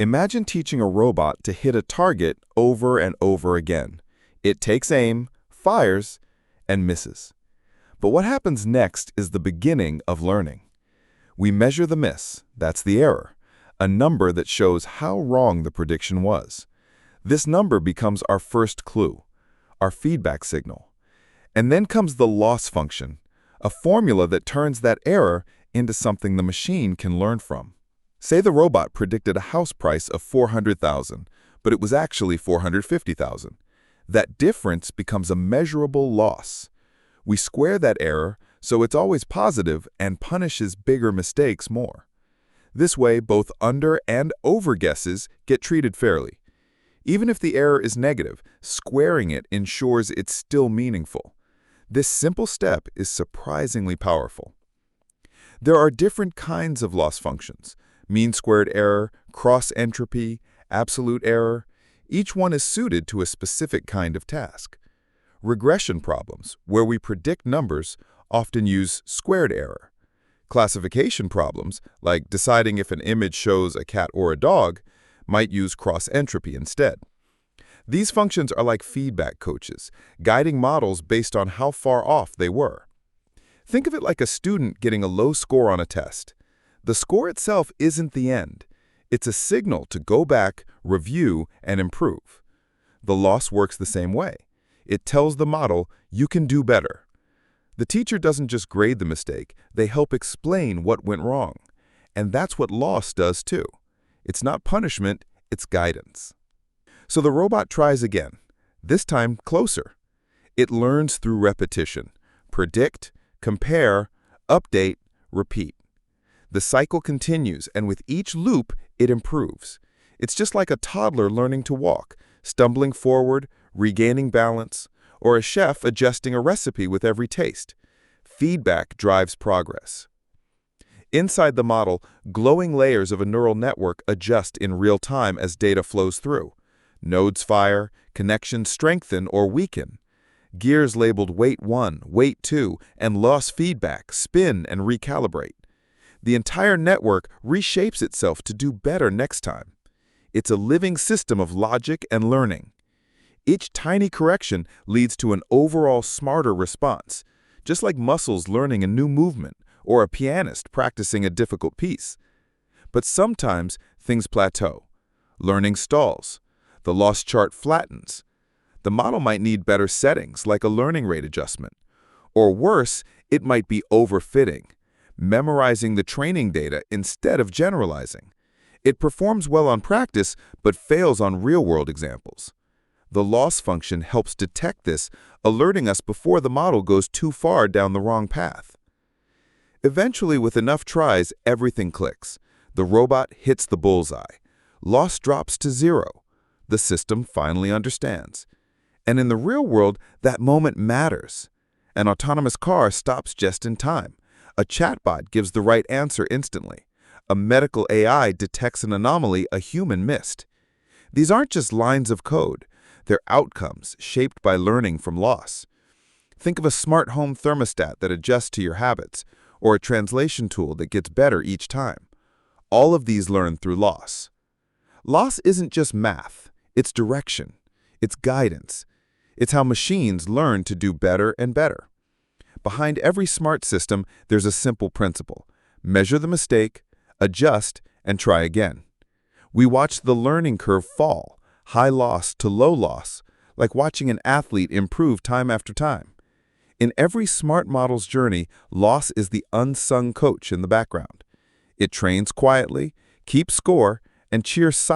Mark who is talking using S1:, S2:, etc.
S1: Imagine teaching a robot to hit a target over and over again. It takes aim, fires, and misses. But what happens next is the beginning of learning. We measure the miss, that's the error, a number that shows how wrong the prediction was. This number becomes our first clue, our feedback signal. And then comes the loss function, a formula that turns that error into something the machine can learn from. Say the robot predicted a house price of $400,000, but it was actually $450,000. That difference becomes a measurable loss. We square that error so it's always positive and punishes bigger mistakes more. This way, both under and over guesses get treated fairly. Even if the error is negative, squaring it ensures it's still meaningful. This simple step is surprisingly powerful. There are different kinds of loss functions: mean-squared error, cross-entropy, absolute error. Each one is suited to a specific kind of task. Regression problems, where we predict numbers, often use squared error. Classification problems, like deciding if an image shows a cat or a dog, might use cross-entropy instead. These functions are like feedback coaches, guiding models based on how far off they were. Think of it like a student getting a low score on a test. The score itself isn't the end. It's a signal to go back, review, and improve. The loss works the same way. It tells the model, you can do better. The teacher doesn't just grade the mistake, they help explain what went wrong. And that's what loss does too. It's not punishment, it's guidance. So the robot tries again, this time closer. It learns through repetition. Predict, compare, update, repeat. The cycle continues, and with each loop, it improves. It's just like a toddler learning to walk, stumbling forward, regaining balance, or a chef adjusting a recipe with every taste. Feedback drives progress. Inside the model, glowing layers of a neural network adjust in real time as data flows through. Nodes fire, connections strengthen or weaken. Gears labeled Wait 1, Wait 2, and Loss feedback spin and recalibrate. The entire network reshapes itself to do better next time. It's a living system of logic and learning. Each tiny correction leads to an overall smarter response, just like muscles learning a new movement or a pianist practicing a difficult piece. But sometimes things plateau. Learning stalls. The loss chart flattens. The model might need better settings, like a learning rate adjustment. Or worse, it might be overfitting, memorizing the training data instead of generalizing. It performs well on practice, but fails on real-world examples. The loss function helps detect this, alerting us before the model goes too far down the wrong path. Eventually, with enough tries, everything clicks. The robot hits the bullseye. Loss drops to 0. The system finally understands. And in the real world, that moment matters. An autonomous car stops just in time. A chatbot gives the right answer instantly. A medical AI detects an anomaly a human missed. These aren't just lines of code. They're outcomes shaped by learning from loss. Think of a smart home thermostat that adjusts to your habits, or a translation tool that gets better each time. All of these learn through loss. Loss isn't just math. It's direction. It's guidance. It's how machines learn to do better and better. Behind every smart system, there's a simple principle. Measure the mistake, adjust, and try again. We watch the learning curve fall, high loss to low loss, like watching an athlete improve time after time. In every smart model's journey, loss is the unsung coach in the background. It trains quietly, keeps score, and cheers silently